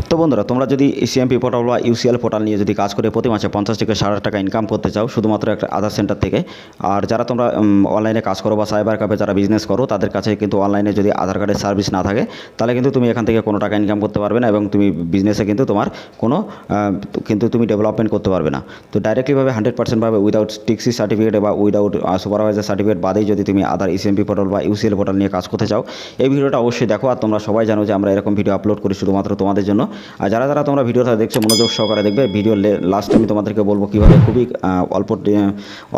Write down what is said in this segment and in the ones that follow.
তো বন্ধুরা, তোমরা যদি সিএমপি পোর্টাল বা ইউসিএল পোর্টাল নিয়ে যদি কাজ করে প্রতি মাসে 50 থেকে 60 টাকা ইনকাম করতে চাও শুধুমাত্র একটা আধার সেন্টার থেকে, আর যারা তোমরা অনলাইনে কাজ করো বা সাইবার ক্যাফে যারা বিজনেস করো তাদের কাছে কিন্তু অনলাইনে যদি আধার কার্ডের সার্ভিস না থাকে তাহলে কিন্তু তুমি এখান থেকে কোনো টাকা ইনকাম করতে পারবে না এবং তুমি বিজনেসে কিন্তু তোমার কোনো কিন্তু তুমি ডেভেলপমেন্ট করতে পারবে না। তো ডাইরেক্টলিভাবে 100% ভাবে উইদাউট টিক্সি সার্টিফিকেট বা উইদাউট সুপারভাইজার সার্টিফিকেট বাদেই যদি তুমি আধার সিএমপি পোর্টাল বা ইউসিএল পোর্টাল নিয়ে কাজ করতে চাও, এই ভিডিওটা অবশ্যই দেখো। আর তোমরা সবাই জানো যে আমরা এরকম ভিডিও আপলোড করি শুধুমাত্র তোমাদের জন্য। আর যারা যারা তোমরা ভিডিওটা দেখছো মনোযোগ সহকারে দেখবে। ভিডিও লাস্টে আমি তোমাদেরকে বলবো কীভাবে খুবই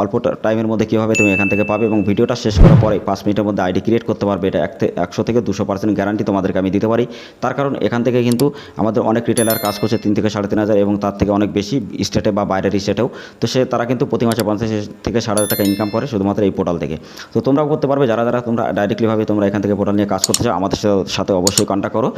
অল্প টাইমের মধ্যে কীভাবে তুমি এখান থেকে পাবে, এবং ভিডিওটা শেষ করার পরে 5 মিনিটের মধ্যে আইডি ক্রিয়েট করতে পারবে। এটা 100 থেকে 200% গ্যারান্টি তোমাদেরকে আমি দিতে পারি। তার কারণ এখান থেকে কিন্তু আমাদের অনেক রিটেলার কাজ করছে 3 থেকে 3,500 এবং তার থেকে অনেক বেশি স্টেটে বা বাইরের স্টেটেও। তো তারা কিন্তু প্রতি মাসে 50 থেকে 60,000 টাকা ইনকাম করে শুধুমাত্র এই পোর্টাল থেকে। তো তোমরাও করতে পারবে। যারা যারা তোমরা ডাইরেক্টলিভাবে তোমরা এখান থেকে পোর্টাল নিয়ে কাজ করতে চাও আমাদের সাথে অবশ্যই কন্ট্যাক্ট করো।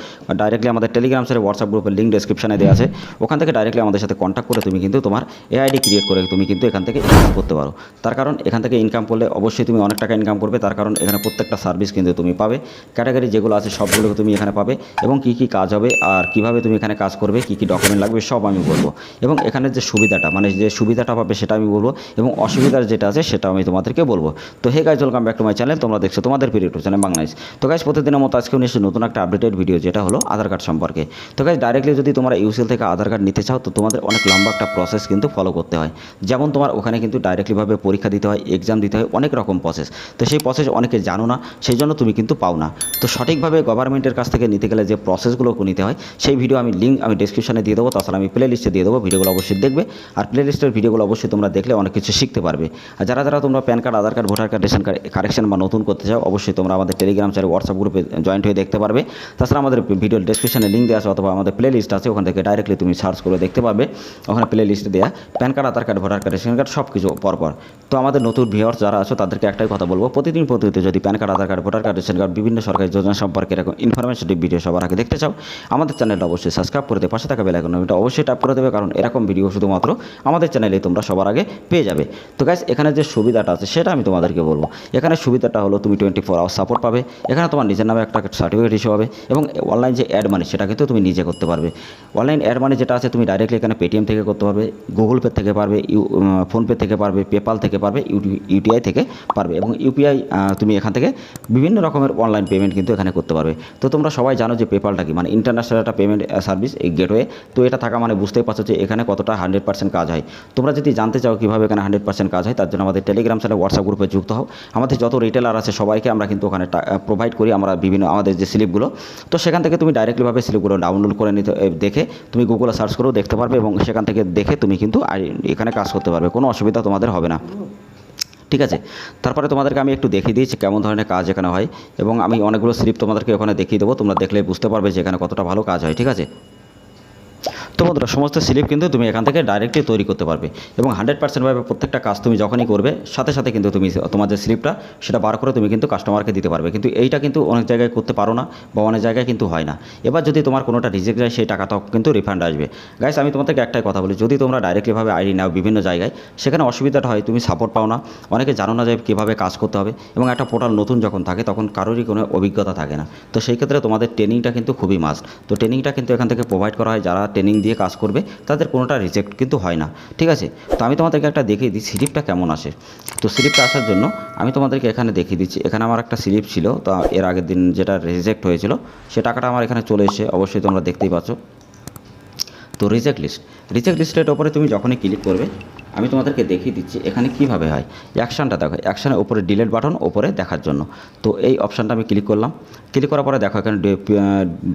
ডাইরেক্টলি আমাদের টেলিগ্রাম সাথে হোয়াটসঅ্যাপ গ্রুপের লিঙ্ক ডেসক্রিপশনে দেওয়া আছে, ওখান থেকে ডাইরেক্টলি আমাদের সাথে কন্ট্যাক্ট করে তুমি কিন্তু তোমার এআইডি ক্রিয়েট করে তুমি কিন্তু এখান থেকে ইনকাম করতে পারো। তার কারণ এখান থেকে ইনকাম করলে অবশ্যই তুমি অনেক টাকা ইনকাম করবে। তার কারণ এখানে প্রত্যেকটা সার্ভিস কিন্তু তুমি পাবে, ক্যাটাগরি যেগুলো আছে সবগুলো তুমি এখানে পাবে, এবং কী কী কাজ হবে আর কীভাবে তুমি এখানে কাজ করবে, কী কী ডকুমেন্ট লাগবে সব আমি বলবো। এবং এখানের যে সুবিধাটা মানে যে সুবিধাটা পাবে সেটা আমি বলবো, এবং অসুবিধার যেটা আছে সেটা আমি তোমাদেরকে বলবো। তো hey guys, welcome back to my channel. তোমরা দেখছো তোমাদের প্রিয় ইউটিউব চ্যানেল বাংলাদেশ। তো গাইজ, প্রতিদিনের মতো আজকেও নিশ্চয়ই নতুন একটা আপডেটেড ভিডিও, যেটা হলো আধার কার্ড সম্পর্কে। তো গাইজ, ডাইরেক্টলি যদি তোমরা ইউসিএল থেকে আধার কার্ড নিতে চাও তো তোমাদের অনেক লম্বা একটা প্রসেস কিন্তু ফলো করতে হয়। যেমন তোমার ওখানে কিন্তু ডাইরেক্টলিভাবে পরীক্ষা দিতে হয়, এক্সাম দিতে হয়, অনেক রকম প্রসেস। তো সেই প্রসেস অনেকে জানো না, সেই জন্য তুমি কিন্তু পাও না। তো সঠিকভাবে গভর্নমেন্টের কাছ থেকে নিতে গেলে যে প্রসেসগুলো নিতে হয় সেই ভিডিও আমি লিঙ্ক আমি ডেসক্রিপশনে দিয়ে দেবো, তাছাড়া আমি প্লে লিস্টে দিয়ে দেবো। ভিডিওগুলো অবশ্যই দেখবে, আর প্লে লিস্টের ভিডিওগুলো অবশ্যই তোমরা দেখলে অনেক কিছু শিখতে পারবে। আর যারা যারা তোমরা pan card, Aadhaar card, voter card, ration card correction বা নতুন করতে চাও অবশ্যই তোমরা আমাদের টেলিগ্রাম চ্যানেল, হোয়াটসঅ্যাপ গ্রুপে জয়েন্ট হয়ে দেখতে পারবে। তাছাড়া আমাদের ভিডিওর ডেসক্রিপশনে লিঙ্ক দেওয়া আছে অথবা আমাদের প্লে লিস্ট আছে, ওখান থেকে ডাইরেক্টলি তুমি সার্চ করে দেখতে পারবে। ওখানে প্লে লিস্টে দেওয়া pan card, Aadhaar card, voter card, ration card সব কিছু পরপর। তো আমাদের নতুন ভিউয়ার্স যারা আছো তাদেরকে একটাই কথা বলবো, প্রতিদিন যদি pan card, Aadhaar card, voter card, ration card, বিভিন্ন সরকারি যোজনা সম্পর্কে এরকম ইনফরমেটিভ ভিডিও সবার আগে দেখতে চাও আমাদের চ্যানেলটা অবশ্যই সাবস্ক্রাইব করে দেবে, পাশে থাকা বেল আইকনটা অবশ্যই ট্যাপ করে দেবে, কারণ এরকম ভিডিও শুধুমাত্র আমাদের চ্যানেলে তোমরা সবার আগে পেয়ে যাবে। তো গাইস, এখানে যে সুবিধাটা আছে সেটা আমি তোমাদেরকে বলবো। এখানে সুবিধাটা হলো তুমি 24 আওয়ার সাপোর্ট পাবে, এখানে তোমার নিজের নামে একটা সার্টিফিকেট ইস্যু হবে, এবং অনলাইন যে অ্যাড মানি সেটা কিন্তু তুমি নিজে করতে পারবে। অনলাইন অ্যাড মানি যেটা আছে তুমি ডাইরেক্টলি এখানে পেটিএম থেকে করতে পারবে, গুগল পে থেকে পারবে, ফোনপে থেকে পারবে, পেপাল থেকে পারবে, ইউটিআই থেকে পারবে, এবং ইউপিআই তুমি এখান থেকে বিভিন্ন রকমের অনলাইন পেমেন্ট কিন্তু এখানে করতে পারবে। তো তোমরা সবাই জানো যে পেপালটা কি, মানে ইন্টারন্যাশনাল একটা পেমেন্ট সার্ভিস, এই গেটওয়ে। তো এটা থাকা মানে বুঝতেই পারছো যে এখানে কতটা 100% কাজ হয়। তোমরা যদি জানতে চাও কীভাবে এখানে 100% কাজ হয়, তার জন্য আমাদের টেলিগ্রাম চ্যানেল, হোয়াটসঅ্যাপ গ্রুপে যুক্ত হও। আমাদের যত রিটেলার আছে সবাইকে আমরা কিন্তু ওখানে প্রোভাইড করি আমরা বিভিন্ন আমাদের যে স্লিপগুলো। তো সেখান থেকে তুমি ডাইরেক্টলিভাবে স্লিপগুলো ডাউনলোড করে নিতে দেখে তুমি গুগলে সার্চ করেও দেখতে পারবে, এবং সেখান থেকে দেখে তুমি কিন্তু এখানে কাজ করতে পারবে, কোনো অসুবিধা তোমাদের হবে না। ঠিক আছে, তারপরে তোমাদেরকে আমি একটু দেখিয়ে দিয়েছি কেমন ধরনের কাজ এখানে হয়, এবং আমি অনেকগুলো স্লিপ তোমাদেরকে ওখানে দেখিয়ে দেবো, তোমরা দেখলে বুঝতে পারবে যে এখানে কতটা ভালো কাজ হয়। ঠিক আছে, তো বন্ধুরা, সমস্ত স্লিপ কিন্তু তুমি এখান থেকে ডাইরেক্টলি তৈরি করতে পারবে, এবং 100% ভাবে প্রত্যেকটা কাজ তুমি যখনই করবে সাথে সাথে কিন্তু তুমি তোমার যে স্লিপটা সেটা বার করে তুমি কিন্তু কাস্টমারকে দিতে পারবে। কিন্তু এইটা কিন্তু অনেক জায়গায় করতে পারো না, বা অনেক জায়গায় কিন্তু হয় না। এবার যদি তোমার কোনোটা রিজেক্ট যায় সেই টাকাটাও কিন্তু রিফান্ড আসবে। গাইস, আমি তোমাদেরকে একটাই কথা বলি, যদি তোমরা ডাইরেক্টলিভাবে আইডি নাও বিভিন্ন জায়গায়, সেখানে অসুবিধাটা হয় তুমি সাপোর্ট পাও না, অনেকে জানো না যে কীভাবে কাজ করতে হবে, এবং একটা পোর্টাল নতুন যখন থাকে তখন কারোরই কোনো অভিজ্ঞতা থাকে না। তো সেই ক্ষেত্রে তোমাদের ট্রেনিংটা কিন্তু খুবই মাস্ট। তো ট্রেনিংটা কিন্তু এখান থেকে প্রোভাইড করা হয়, যারা ট্রেনিং দিয়ে কাজ করবে তাদের কোনোটা রিজেক্ট কিন্তু হয় না। ঠিক আছে, তো আমি তোমাদেরকে একটা দেখিয়ে দিই স্লিপটা কেমন আসে। তো স্লিপটা আসার জন্য আমি তোমাদেরকে এখানে দেখিয়ে দিচ্ছি। এখানে আমার একটা স্লিপ ছিল, তো এর আগের দিন যেটা রিজেক্ট হয়েছিল সে টাকাটা আমার এখানে চলে এসে অবশ্যই তোমরা দেখতেই পাচ্ছ। তো রিজেক্ট লিস্টের ওপরে তুমি যখনই ক্লিক করবে আমি তোমাদেরকে দেখিয়ে দিচ্ছি এখানে কীভাবে হয়। অ্যাকশানটা দেখো, অ্যাকশানের উপরে ডিলিট বাটন ওপরে দেখার জন্য। তো এই অপশানটা আমি ক্লিক করলাম। ক্লিক করার পরে দেখো এখানে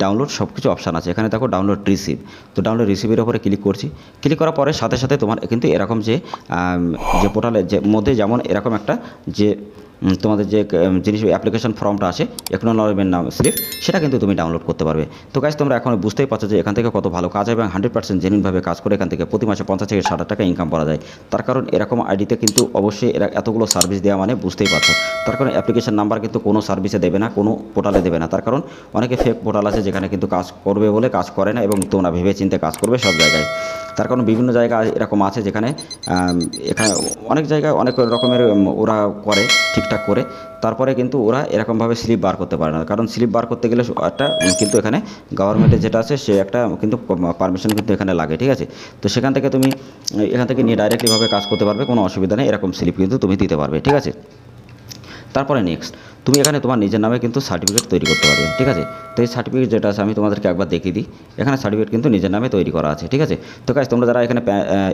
ডাউনলোড সব কিছু অপশান আছে। এখানে দেখো ডাউনলোড রিসিভ। তো ডাউনলোড রিসিভের ওপরে ক্লিক করছি। ক্লিক করার পরে সাথে সাথে তোমার কিন্তু এরকম যে পোর্টালের যে মধ্যে যেমন এরকম একটা যে তোমাদের যে জিনিস অ্যাপ্লিকেশন ফর্মটা আছে একনলেজমেন্ট নাম স্লিপ, সেটা কিন্তু তুমি ডাউনলোড করতে পারবে। তো গাইস, তোমরা এখন বুঝতেই পারছো যে এখান থেকে কত ভালো কাজ হয়, এবং 100% জেনুইনভাবে কাজ করে এখান থেকে প্রতি মাসে 50 থেকে 60 টাকা ইনকাম করা যায়। তার কারণ এরকম আইডিতে কিন্তু অবশ্যই এরা এতগুলো সার্ভিস দেওয়া মানে বুঝতেই পারছো। তার কারণ অ্যাপ্লিকেশন নাম্বার কিন্তু কোনো সার্ভিসে দেবে না, কোনো পোর্টালে দেবে না। তার কারণ অনেকে ফেক পোর্টাল আছে যেখানে কিন্তু কাজ করবে বলে কাজ করে না, এবং তোমরা ভেবে চিন্তে কাজ করবে সব জায়গায়। তার কারণ বিভিন্ন জায়গায় এরকম আছে যেখানে এখানে অনেক জায়গায় অনেক রকমের ওরা করে ঠিকঠাক ঠিকঠাক করে তারপরে কিন্তু ওরা এরকমভাবে স্লিপ বার করতে পারে না, কারণ স্লিপ বার করতে গেলে একটা কিন্তু এখানে গভর্নমেন্টের যেটা আছে সে একটা কিন্তু পারমিশন কিন্তু এখানে লাগে, ঠিক আছে। তো সেখান থেকে তুমি এখান থেকে নিয়ে ডাইরেক্টলিভাবে কাজ করতে পারবে, কোনো অসুবিধা নেই, এরকম স্লিপ কিন্তু তুমি দিতে পারবে, ঠিক আছে। তারপরে নেক্সট তুমি এখানে তোমার নিজের নামে কিন্তু সার্টিফিকেট তৈরি করতে পারবে, ঠিক আছে। তো এই সার্টিফিকেট যেটা আছে আমি তোমাদেরকে একবার দেখিয়ে দিই। এখানে সার্টিফিকেট কিন্তু নিজের নামে তৈরি করা আছে, ঠিক আছে। তো গাইস তোমরা যারা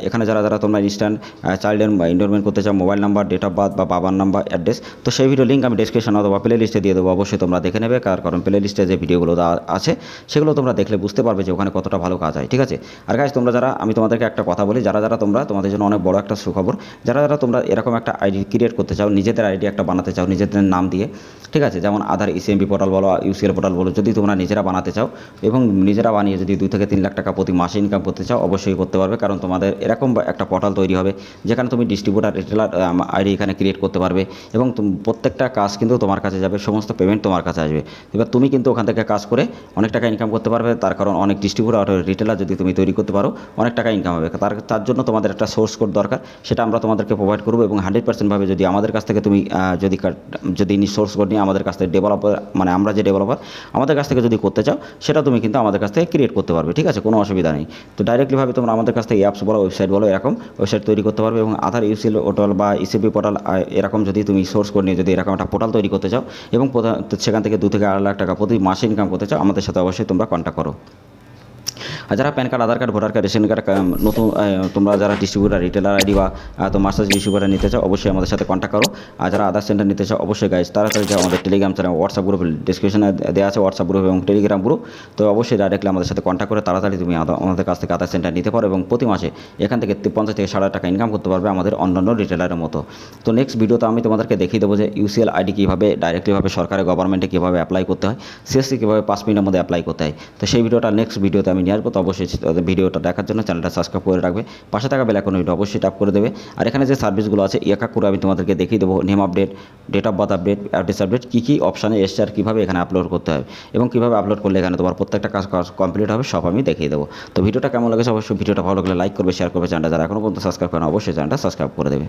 এখানে যারা তোমরা ইনস্ট্যান্ট চাইল্ড এনরোলমেন্ট করতে চাও, mobile number, date of birth বা বাবার নাম্বার, অ্যাড্রেস, তো সেই ভিডিও লিঙ্ক আমি ডিসক্রিপশন অথবা প্লে লিস্টে দিয়ে দেবো, অবশ্যই তোমরা দেখে নেবে, কারণ প্লে লিস্টে যে ভিডিওগুলো আছে সেগুলো তোমরা দেখলে বুঝতে পারবে যে ওখানে কতটা ভালো কাজ হয়, ঠিক আছে। আর গাইস তোমরা যারা, আমি তোমাদেরকে একটা কথা বলি, যারা তোমরা, তোমাদের জন্য অনেক বড় একটা সুখবর, যারা তোমরা এরকম একটা আইডি ক্রিয়েট করতে চাও, নিজেদের আইডি একটা বানাতে চাও নিজেদের নাম দিয়ে, ঠিক আছে, যেমন আধার ইসিএমপি পোর্টাল বলো, ইউসিএল পোর্টাল বলো, যদি তোমরা নিজেরা বানাতে চাও এবং নিজেরা বানিয়ে যদি 2 থেকে 3 লাখ টাকা প্রতি মাসে ইনকাম করতে চাও, অবশ্যই করতে পারবে, কারণ তোমাদের এরকম একটা পোর্টাল তৈরি হবে যেখানে তুমি ডিস্ট্রিবিউটার, রিটেলার আইডি এখানে ক্রিয়েট করতে পারবে এবং প্রত্যেকটা কাজ কিন্তু তোমার কাছে যাবে, সমস্ত পেমেন্ট তোমার কাছে আসবে। এবার তুমি কিন্তু ওখান থেকে কাজ করে অনেক টাকা ইনকাম করতে পারবে, তার কারণ অনেক ডিস্ট্রিবিউটার, রিটেলার যদি তুমি তৈরি করতে পারো অনেক টাকা ইনকাম হবে। তার জন্য তোমাদের একটা সোর্স কোড দরকার, সেটা আমরা তোমাদেরকে প্রোভাইড করবো এবং 100% ভাবে যদি আমাদের কাছ থেকে তুমি যদি সোর্স কোড নিয়ে আমাদের কাছ থেকে ডেভেলপার, মানে আমরা যে ডেভেলপার আমাদের কাছ থেকে যদি করতে চাও, সেটা তুমি কিন্তু আমাদের কাছ থেকে ক্রিয়েট করতে পারবে, ঠিক আছে, কোনো অসুবিধা নেই। তো ডাইরেক্টলিভাবে তোমরা আমাদের কাছ থেকে অ্যাপস বলো, ওয়েবসাইট বলো, এরকম ওয়েবসাইট তৈরি করতে পারবে এবং আধার ইউসিএল পোর্টাল বা ইসিপি পোর্টাল এরকম যদি তুমি সোর্স কোড নিয়ে যদি এরকম একটা পোর্টাল তৈরি করতে চাও এবং সেখান থেকে 2 থেকে 8 লাখ টাকা প্রতি মাসে ইনকাম করতে চাও, আমাদের সাথে অবশ্যই তোমরা কন্ট্যাক্ট করো। আর যারা pan card, Aadhaar card, voter card, ration card নতুন তোমরা যারা ডিস্ট্রিবিউটার, রিটেলার আইডি বা তো মাস্টার ডিস্ট্রিবিউটার নিতে চাও, অবশ্যই আমাদের সাথে কন্ট্যাক্ট করো। আর যারা আধার সেন্টার নিতে চাও, অবশ্যই গাইজ তাড়াতাড়ি যাও আমাদের টেলিগ্রাম চ্যানেল, হোয়াটসঅ্যাপ গ্রুপ ডিসক্রিপশনে দেওয়া আছে, হোয়াটসঅ্যাপ গ্রুপ এবং টেলিগ্রাম গ্রুপ। তো অবশ্যই ডাইরেক্টলি আমাদের সাথে কন্ট্যাক্ট করে তাড়াতাড়ি তুমি আমাদের কাছ থেকে আধার সেন্টার নিতে পারো এবং প্রতি মাসে এখান থেকে 50 থেকে 60 টাকা ইনকাম করতে পারবে আমাদের অন্যান্য রিটেলারের মতো। তো নেক্সট ভিডিওতে আমি তোমাদেরকে দেখিয়ে দেবো যে ইউসিএল আইডি কীভাবে ডাইরেক্টলিভাবে সরকারের গভর্নমেন্টে কীভাবে অ্যাপ্লাই করতে হয়, সিএসসি কীভাবে 5 মিনিটের মধ্যে অ্যাপ্লাই করতে হয়। তো সেই ভিডিওটা নেক্সট ভিডিওতে আমি নিয়ে আসবো। তো অবশ্যই ভিডিওটা দেখার জন্য চ্যানেলটা সাবস্ক্রাইব করে রাখবে, পাশে থাকা বেল আইকন অবশ্যই ট্যাপ করে দেবে। আর এখানে যে সার্ভিসগুলো আছে এক এক করে আমি তোমাদেরকে দেখিয়ে দেবো, name update, date of birth update, address update, কী অপশানে এসছে আর কীভাবে এখানে আপলোড করতে হবে এবং কীভাবে আপলোড করলে এখানে তোমার প্রত্যেকটা কাজ কমপ্লিট হবে, সব আমি দেখিয়ে দেবো। তো ভিডিওটা কেমন লেগেছে অবশ্যই ভিডিওটা ভালো লাগলে লাইক করবে, শেয়ার করবে, চ্যানেলটা যারা এখনও পর্যন্ত সাবস্ক্রাইব করে না অবশ্যই চ্যানেলটা সাবস্ক্রাইব করে দেবে।